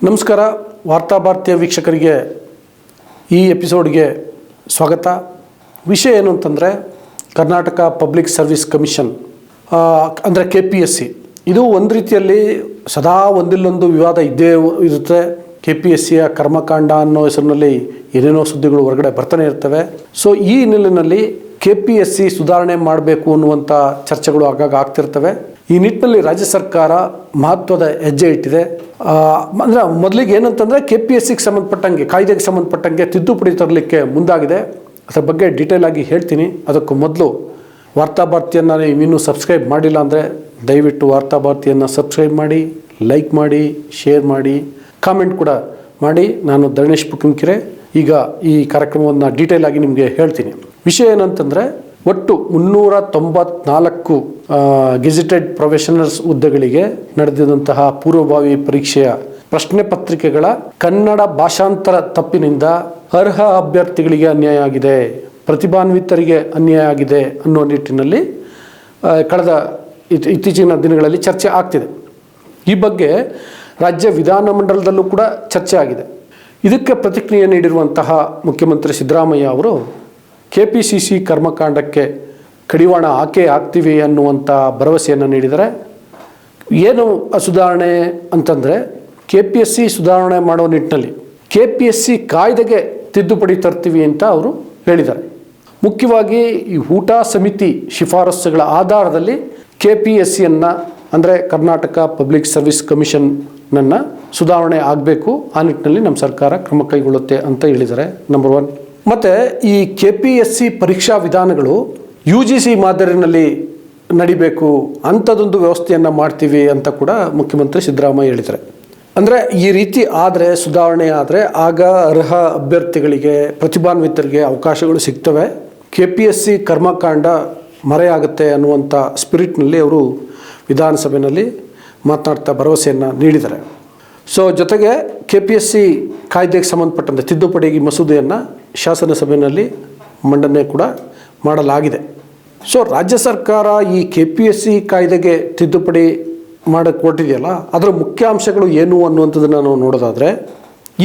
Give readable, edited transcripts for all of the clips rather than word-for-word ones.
ನಮಸ್ಕಾರ. ವಾರ್ತಾಭಾರತೀಯ ವೀಕ್ಷಕರಿಗೆ ಈ ಎಪಿಸೋಡ್ಗೆ ಸ್ವಾಗತ. ವಿಷಯ ಏನು ಅಂತಂದರೆ, ಕರ್ನಾಟಕ ಪಬ್ಲಿಕ್ ಸರ್ವಿಸ್ ಕಮಿಷನ್ ಅಂದರೆ KPSC, ಇದು ಒಂದು ರೀತಿಯಲ್ಲಿ ಸದಾ ಒಂದಿಲ್ಲೊಂದು ವಿವಾದ ಇದ್ದೇ ಇರುತ್ತೆ. KPSCಯ ಕರ್ಮಕಾಂಡ ಅನ್ನೋ ಹೆಸರಿನಲ್ಲಿ ಏನೇನೋ ಸುದ್ದಿಗಳು ಹೊರಗಡೆ ಬರ್ತಾನೆ ಇರ್ತವೆ. ಸೊ ಈ ಹಿನ್ನೆಲೆಯಲ್ಲಿ KPSC ಸುಧಾರಣೆ ಮಾಡಬೇಕು ಅನ್ನುವಂಥ ಚರ್ಚೆಗಳು ಆಗಾಗ ಆಗ್ತಿರ್ತವೆ. ಈ ನಿಟ್ಟಿನಲ್ಲಿ ರಾಜ್ಯ ಸರ್ಕಾರ ಮಹತ್ವದ ಹೆಜ್ಜೆ ಇಟ್ಟಿದೆ. ಅಂದರೆ ಮೊದಲಿಗೆ ಏನಂತಂದರೆ KPSCಗೆ ಸಂಬಂಧಪಟ್ಟಂಗೆ, ಕಾಯ್ದೆಗೆ ಸಂಬಂಧಪಟ್ಟಂಗೆ ತಿದ್ದುಪಡಿ ತರಲಿಕ್ಕೆ ಮುಂದಾಗಿದೆ. ಅದರ ಬಗ್ಗೆ ಡೀಟೇಲ್ ಆಗಿ ಹೇಳ್ತೀನಿ. ಅದಕ್ಕೂ ಮೊದಲು ವಾರ್ತಾಭಾರತಿಯನ್ನು ನೀವು ಇನ್ನೂ ಸಬ್ಸ್ಕ್ರೈಬ್ ಮಾಡಿಲ್ಲ ಅಂದರೆ ದಯವಿಟ್ಟು ವಾರ್ತಾಭಾರತಿಯನ್ನು ಸಬ್ಸ್ಕ್ರೈಬ್ ಮಾಡಿ, ಲೈಕ್ ಮಾಡಿ, ಶೇರ್ ಮಾಡಿ, ಕಾಮೆಂಟ್ ಕೂಡ ಮಾಡಿ. ನಾನು ಧರಣೇಶ್ ಪುಕ್ಕಂಕೆರೆ. ಈಗ ಈ ಕಾರ್ಯಕ್ರಮವನ್ನು ಡೀಟೇಲ್ ಆಗಿ ನಿಮಗೆ ಹೇಳ್ತೀನಿ. ವಿಷಯ ಏನಂತಂದರೆ, ಒಟ್ಟು 394 ಗೆಜೆಟೆಡ್ ಪ್ರೊಫೆಷನಲ್ಸ್ ಹುದ್ದೆಗಳಿಗೆ ನಡೆದಿದ್ದಂತಹ ಪೂರ್ವಭಾವಿ ಪರೀಕ್ಷೆಯ ಪ್ರಶ್ನೆ ಪತ್ರಿಕೆಗಳ ಕನ್ನಡ ಭಾಷಾಂತರ ತಪ್ಪಿನಿಂದ ಅರ್ಹ ಅಭ್ಯರ್ಥಿಗಳಿಗೆ ಅನ್ಯಾಯ ಆಗಿದೆ, ಪ್ರತಿಭಾನ್ವಿತರಿಗೆ ಅನ್ಯಾಯ ಆಗಿದೆ ಅನ್ನೋ ನಿಟ್ಟಿನಲ್ಲಿ ಕಳೆದ ಇತ್ತೀಚಿನ ದಿನಗಳಲ್ಲಿ ಚರ್ಚೆ ಆಗ್ತಿದೆ. ಈ ಬಗ್ಗೆ ರಾಜ್ಯ ವಿಧಾನಮಂಡಲದಲ್ಲೂ ಕೂಡ ಚರ್ಚೆ ಆಗಿದೆ. ಇದಕ್ಕೆ ಪ್ರತಿಕ್ರಿಯೆ ನೀಡಿರುವಂತಹ ಮುಖ್ಯಮಂತ್ರಿ ಸಿದ್ದರಾಮಯ್ಯ ಅವರು KPCC ಕರ್ಮಕಾಂಡಕ್ಕೆ ಕಡಿವಾಣ ಹಾಕ್ತೀವಿ ಅನ್ನುವಂಥ ಭರವಸೆಯನ್ನು ನೀಡಿದ್ದಾರೆ. ಏನು ಸುಧಾರಣೆ ಅಂತಂದರೆ, KPSC ಸುಧಾರಣೆ ಮಾಡೋ ನಿಟ್ಟಿನಲ್ಲಿ KPSC ಕಾಯ್ದೆಗೆ ತಿದ್ದುಪಡಿ ತರ್ತೀವಿ ಅಂತ ಅವರು ಹೇಳಿದ್ದಾರೆ. ಮುಖ್ಯವಾಗಿ ಈ ಊಟ ಸಮಿತಿ ಶಿಫಾರಸುಗಳ ಆಧಾರದಲ್ಲಿ KPSCಯನ್ನು ಅಂದರೆ ಕರ್ನಾಟಕ ಪಬ್ಲಿಕ್ ಸರ್ವಿಸ್ ಕಮಿಷನನ್ನು ಸುಧಾರಣೆ ಆಗಬೇಕು. ಆ ನಿಟ್ಟಿನಲ್ಲಿ ನಮ್ಮ ಸರ್ಕಾರ ಕ್ರಮ ಕೈಗೊಳ್ಳುತ್ತೆ ಅಂತ ಹೇಳಿದ್ದಾರೆ. ನಂಬರ್ 1. ಮತ್ತು ಈ KPSC ಪರೀಕ್ಷಾ ವಿಧಾನಗಳು UGC ಮಾದರಿನಲ್ಲಿ ನಡಿಬೇಕು, ಅಂಥದ್ದೊಂದು ವ್ಯವಸ್ಥೆಯನ್ನು ಮಾಡ್ತೀವಿ ಅಂತ ಕೂಡ ಮುಖ್ಯಮಂತ್ರಿ ಸಿದ್ದರಾಮಯ್ಯ ಹೇಳಿದ್ದಾರೆ. ಅಂದರೆ ಈ ರೀತಿ ಆದರೆ, ಸುಧಾರಣೆ ಆದರೆ, ಆಗ ಅರ್ಹ ಅಭ್ಯರ್ಥಿಗಳಿಗೆ, ಪ್ರತಿಭಾನ್ವಿತರಿಗೆ ಅವಕಾಶಗಳು ಸಿಗ್ತವೆ, KPSC ಕರ್ಮಕಾಂಡ ಮರೆಯಾಗುತ್ತೆ ಅನ್ನುವಂಥ ಸ್ಪಿರಿಟ್ನಲ್ಲಿ ಅವರು ವಿಧಾನಸಭೆಯಲ್ಲಿ ಮಾತನಾಡ್ತಾ ಭರವಸೆಯನ್ನು ನೀಡಿದ್ದಾರೆ. ಸೊ ಜೊತೆಗೆ KPSC ಕಾಯ್ದೆಗೆ ಸಂಬಂಧಪಟ್ಟಂತೆ ತಿದ್ದುಪಡಿ ಮಸೂದೆಯನ್ನು ಶಾಸನಸಭೆಯಲ್ಲಿ ಮಂಡನೆ ಕೂಡ ಮಾಡಲಾಗಿದೆ. ಸೊ ರಾಜ್ಯ ಸರ್ಕಾರ ಈ KPSC ಕಾಯ್ದೆಗೆ ತಿದ್ದುಪಡಿ ಮಾಡೋಕ್ಕೆ ಕೊಟ್ಟಿದೆಯಲ್ಲ, ಅದರ ಮುಖ್ಯಾಂಶಗಳು ಏನು ಅನ್ನುವಂಥದ್ದನ್ನು ನಾವು ನೋಡೋದಾದರೆ,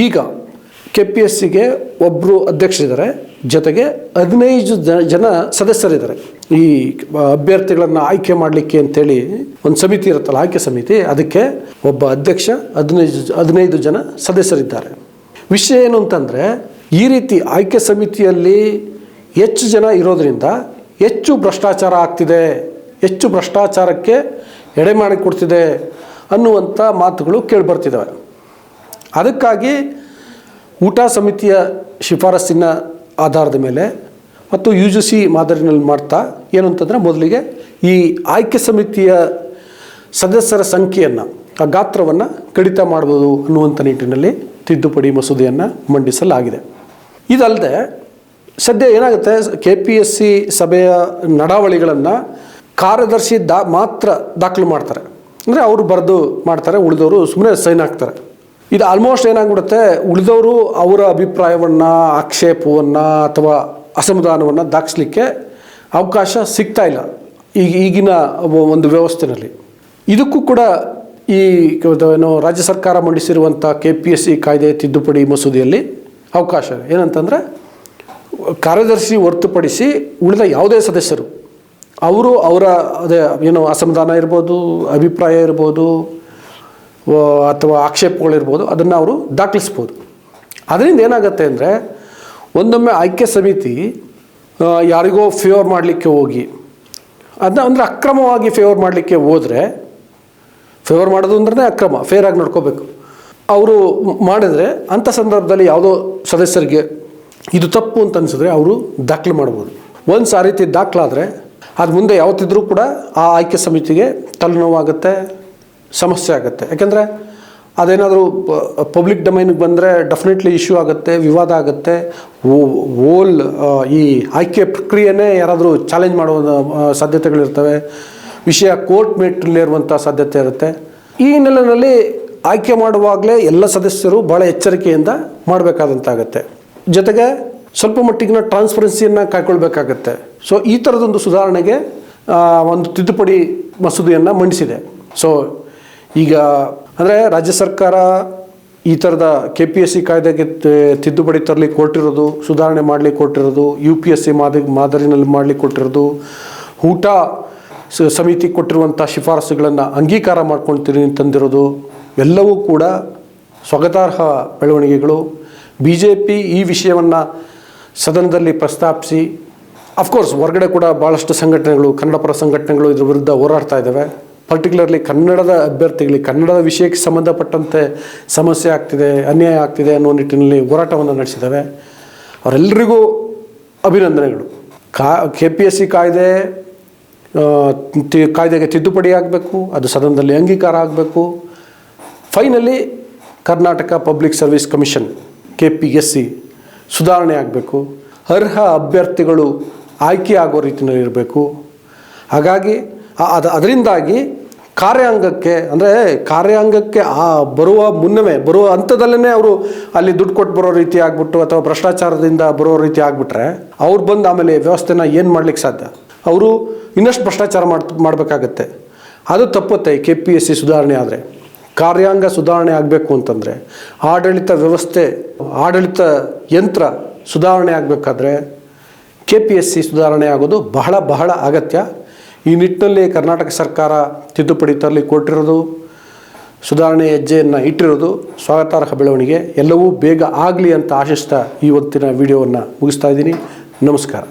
ಈಗ KPSCಗೆ ಒಬ್ಬರು ಅಧ್ಯಕ್ಷರಿದ್ದಾರೆ, ಜೊತೆಗೆ 15 ಜನ ಸದಸ್ಯರಿದ್ದಾರೆ. ಈ ಅಭ್ಯರ್ಥಿಗಳನ್ನು ಆಯ್ಕೆ ಮಾಡಲಿಕ್ಕೆ ಅಂತೇಳಿ ಒಂದು ಸಮಿತಿ ಇರುತ್ತಲ್ಲ, ಆಯ್ಕೆ ಸಮಿತಿ, ಅದಕ್ಕೆ ಒಬ್ಬ ಅಧ್ಯಕ್ಷ, 15 ಜನ ಸದಸ್ಯರಿದ್ದಾರೆ. ವಿಷಯ ಏನು ಅಂತಂದರೆ, ಈ ರೀತಿ ಆಯ್ಕೆ ಸಮಿತಿಯಲ್ಲಿ ಹೆಚ್ಚು ಜನ ಇರೋದರಿಂದ ಹೆಚ್ಚು ಭ್ರಷ್ಟಾಚಾರ ಆಗ್ತಿದೆ, ಹೆಚ್ಚು ಭ್ರಷ್ಟಾಚಾರಕ್ಕೆ ಎಡೆ ಮಾಡಿಕೊಡ್ತಿದೆ ಅನ್ನುವಂಥ ಮಾತುಗಳು ಕೇಳಿಬರ್ತಿದ್ದಾವೆ. ಅದಕ್ಕಾಗಿ ಊಟ ಸಮಿತಿಯ ಶಿಫಾರಸ್ಸಿನ ಆಧಾರದ ಮೇಲೆ ಮತ್ತು UGC ಮಾದರಿನಲ್ಲಿ ಮಾಡ್ತಾ ಏನು ಅಂತಂದರೆ, ಮೊದಲಿಗೆ ಈ ಆಯ್ಕೆ ಸಮಿತಿಯ ಸದಸ್ಯರ ಸಂಖ್ಯೆಯನ್ನು, ಆ ಗಾತ್ರವನ್ನು ಕಡಿತ ಮಾಡ್ಬೋದು ಅನ್ನುವಂಥ ನಿಟ್ಟಿನಲ್ಲಿ ತಿದ್ದುಪಡಿ ಮಸೂದೆಯನ್ನು ಮಂಡಿಸಲಾಗಿದೆ. ಇದಲ್ಲದೆ ಸದ್ಯ ಏನಾಗುತ್ತೆ, KPSC ಸಭೆಯ ನಡಾವಳಿಗಳನ್ನು ಕಾರ್ಯದರ್ಶಿ ಮಾತ್ರ ದಾಖಲು ಮಾಡ್ತಾರೆ. ಅಂದರೆ ಅವರು ಬರೆದು ಮಾಡ್ತಾರೆ, ಉಳಿದವರು ಸುಮ್ಮನೆ ಸೈನ್ ಹಾಕ್ತಾರೆ. ಇದು ಆಲ್ಮೋಸ್ಟ್ ಏನಾಗ್ಬಿಡುತ್ತೆ, ಉಳಿದವರು ಅವರ ಅಭಿಪ್ರಾಯವನ್ನು, ಆಕ್ಷೇಪವನ್ನು ಅಥವಾ ಅಸಮಾಧಾನವನ್ನು ದಾಖಲಿಕ್ಕೆ ಅವಕಾಶ ಸಿಗ್ತಾ ಇಲ್ಲ ಈಗಿನ ಒಂದು ವ್ಯವಸ್ಥೆಯಲ್ಲಿ. ಇದಕ್ಕೂ ಕೂಡ ಈ ಏನು ರಾಜ್ಯ ಸರ್ಕಾರ ಮಂಡಿಸಿರುವಂಥ KPSC ಕಾಯ್ದೆ ತಿದ್ದುಪಡಿ ಮಸೂದೆಯಲ್ಲಿ ಅವಕಾಶ ಏನಂತಂದರೆ, ಕಾರ್ಯದರ್ಶಿ ಹೊರತುಪಡಿಸಿ ಉಳಿದ ಯಾವುದೇ ಸದಸ್ಯರು ಅವರು ಅವರ ಅದೇ ಏನು ಅಸಮಾಧಾನ ಇರ್ಬೋದು, ಅಭಿಪ್ರಾಯ ಇರ್ಬೋದು ಅಥವಾ ಆಕ್ಷೇಪಗಳಿರ್ಬೋದು, ಅದನ್ನು ಅವರು ದಾಖಲಿಸ್ಬೋದು. ಅದರಿಂದ ಏನಾಗುತ್ತೆ ಅಂದರೆ, ಒಂದೊಮ್ಮೆ ಆಯ್ಕೆ ಸಮಿತಿ ಯಾರಿಗೋ ಫೇವರ್ ಮಾಡಲಿಕ್ಕೆ ಹೋಗಿ ಅದನ್ನ ಅಂದರೆ ಅಕ್ರಮವಾಗಿ ಫೇವರ್ ಮಾಡಲಿಕ್ಕೆ ಹೋದರೆ, ಫೇವರ್ ಮಾಡೋದು ಅಂದ್ರೆ ಅಕ್ರಮ, ಫೇರಾಗಿ ನಡ್ಕೋಬೇಕು. ಅವರು ಮಾಡಿದರೆ ಅಂಥ ಸಂದರ್ಭದಲ್ಲಿ ಯಾವುದೋ ಸದಸ್ಯರಿಗೆ ಇದು ತಪ್ಪು ಅಂತ ಅನಿಸಿದ್ರೆ ಅವರು ದಾಖಲು ಮಾಡ್ಬೋದು. ಒಂದು ಆ ರೀತಿ ದಾಖಲಾದರೆ ಅದು ಮುಂದೆ ಯಾವತ್ತಿದ್ರೂ ಕೂಡ ಆ ಆಯ್ಕೆ ಸಮಿತಿಗೆ ತಲೆನೋವಾಗುತ್ತೆ, ಸಮಸ್ಯೆ ಆಗುತ್ತೆ. ಯಾಕೆಂದರೆ ಅದೇನಾದರೂ ಪಬ್ಲಿಕ್ ಡೊಮೈನಿಗೆ ಬಂದರೆ ಡೆಫಿನೆಟ್ಲಿ ಇಶ್ಯೂ ಆಗುತ್ತೆ, ವಿವಾದ ಆಗುತ್ತೆ. ಓಲ್ ಈ ಆಯ್ಕೆ ಪ್ರಕ್ರಿಯೆನೇ ಯಾರಾದರೂ ಚಾಲೆಂಜ್ ಮಾಡೋ ಸಾಧ್ಯತೆಗಳಿರ್ತವೆ. ವಿಷಯ ಕೋರ್ಟ್ ಮೆಟ್ರಲ್ಲಿರುವಂಥ ಸಾಧ್ಯತೆ ಇರುತ್ತೆ. ಈ ಹಿನ್ನೆಲೆಯಲ್ಲಿ ಆಯ್ಕೆ ಮಾಡುವಾಗಲೇ ಎಲ್ಲ ಸದಸ್ಯರು ಭಾಳ ಎಚ್ಚರಿಕೆಯಿಂದ ಮಾಡಬೇಕಾದಂತಾಗತ್ತೆ. ಜೊತೆಗೆ ಸ್ವಲ್ಪ ಮಟ್ಟಿಗಿನ ಟ್ರಾನ್ಸ್ಪರೆನ್ಸಿಯನ್ನು ಕಾಯ್ಕೊಳ್ಬೇಕಾಗತ್ತೆ. ಸೊ ಈ ಥರದೊಂದು ಸುಧಾರಣೆಗೆ ಒಂದು ತಿದ್ದುಪಡಿ ಮಸೂದೆಯನ್ನು ಮಂಡಿಸಿದೆ. ಸೊ ಈಗ ಅಂದರೆ ರಾಜ್ಯ ಸರ್ಕಾರ ಈ ಥರದ KPSC ಕಾಯ್ದೆಗೆ ತಿದ್ದುಪಡಿ ತರಲಿಕ್ಕೆ ಕೊಟ್ಟಿರೋದು, ಸುಧಾರಣೆ ಮಾಡಲಿಕ್ಕೆ ಕೊಟ್ಟಿರೋದು, UPSC ಮಾದರಿನಲ್ಲಿ ಮಾಡಲಿಕ್ಕೆ ಕೊಟ್ಟಿರೋದು, ಊಟ ಸಮಿತಿ ಕೊಟ್ಟಿರುವಂಥ ಶಿಫಾರಸುಗಳನ್ನು ಅಂಗೀಕಾರ ಮಾಡ್ಕೊಳ್ತೀನಿ ತಂದಿರೋದು ಎಲ್ಲವೂ ಕೂಡ ಸ್ವಾಗತಾರ್ಹ ಬೆಳವಣಿಗೆಗಳು. BJP ಈ ವಿಷಯವನ್ನು ಸದನದಲ್ಲಿ ಪ್ರಸ್ತಾಪಿಸಿ, ಅಫ್ಕೋರ್ಸ್ ಹೊರಗಡೆ ಕೂಡ ಭಾಳಷ್ಟು ಸಂಘಟನೆಗಳು, ಕನ್ನಡಪರ ಸಂಘಟನೆಗಳು ಇದ್ರ ವಿರುದ್ಧ ಹೋರಾಡ್ತಾ ಇದ್ದಾವೆ. ಪರ್ಟಿಕ್ಯುಲರ್ಲಿ ಕನ್ನಡದ ಅಭ್ಯರ್ಥಿಗಳಿಗೆ, ಕನ್ನಡದ ವಿಷಯಕ್ಕೆ ಸಂಬಂಧಪಟ್ಟಂತೆ ಸಮಸ್ಯೆ ಆಗ್ತಿದೆ, ಅನ್ಯಾಯ ಆಗ್ತಿದೆ ಅನ್ನೋ ನಿಟ್ಟಿನಲ್ಲಿ ಹೋರಾಟವನ್ನು ನಡೆಸಿದ್ದಾವೆ. ಅವರೆಲ್ಲರಿಗೂ ಅಭಿನಂದನೆಗಳು. KPSC ಕಾಯ್ದೆಗೆ ತಿದ್ದುಪಡಿ ಆಗಬೇಕು, ಅದು ಸದನದಲ್ಲಿ ಅಂಗೀಕಾರ ಆಗಬೇಕು. Finally Karnataka public service commission KPSC ಸುಧಾರಣೆ ಆಗಬೇಕು. ಅರ್ಹ ಅಭ್ಯರ್ಥಿಗಳು ಆಯ್ಕೆ ಆಗೋ ರೀತಿಯಲ್ಲಿ ಇರಬೇಕು. ಹಾಗಾಗಿ ಅದರಿಂದಾಗಿ ಕಾರ್ಯಾಂಗಕ್ಕೆ ಬರುವ ಮುನ್ನವೇ, ಬರುವ ಹಂತದಲ್ಲೇ ಅವರು ಅಲ್ಲಿ ದುಡ್ಡು ಕೊಟ್ಟು ಬರೋ ರೀತಿ ಆಗ್ಬಿಟ್ಟು ಅಥವಾ ಭ್ರಷ್ಟಾಚಾರದಿಂದ ಬರೋ ರೀತಿ ಆಗಿಬಿಟ್ರೆ ಅವ್ರು ಬಂದು ಆಮೇಲೆ ವ್ಯವಸ್ಥೆನ ಏನು ಮಾಡ್ಲಿಕ್ಕೆ ಸಾಧ್ಯ? ಅವರು ಇನ್ನಷ್ಟು ಭ್ರಷ್ಟಾಚಾರ ಮಾಡಬೇಕಾಗತ್ತೆ. ಅದು ತಪ್ಪುತ್ತೆ. KPSC ಸುಧಾರಣೆ ಆದರೆ, ಕಾರ್ಯಾಂಗ ಸುಧಾರಣೆ ಆಗಬೇಕು ಅಂತಂದರೆ, ಆಡಳಿತ ವ್ಯವಸ್ಥೆ, ಆಡಳಿತ ಯಂತ್ರ ಸುಧಾರಣೆ ಆಗಬೇಕಾದ್ರೆ KPSC ಸುಧಾರಣೆ ಆಗೋದು ಬಹಳ ಬಹಳ ಅಗತ್ಯ. ಈ ನಿಟ್ಟಿನಲ್ಲಿ ಕರ್ನಾಟಕ ಸರ್ಕಾರ ತಿದ್ದುಪಡಿ ತರಲಿ ಕೊಟ್ಟಿರೋದು, ಸುಧಾರಣೆ ಹೆಜ್ಜೆಯನ್ನು ಇಟ್ಟಿರೋದು ಸ್ವಾಗತಾರ್ಹ ಬೆಳವಣಿಗೆ. ಎಲ್ಲವೂ ಬೇಗ ಆಗಲಿ ಅಂತ ಆಶಿಸ್ತಾ ಈ ಹೊತ್ತಿನ ವಿಡಿಯೋವನ್ನು ಮುಗಿಸ್ತಾ ಇದ್ದೀನಿ. ನಮಸ್ಕಾರ.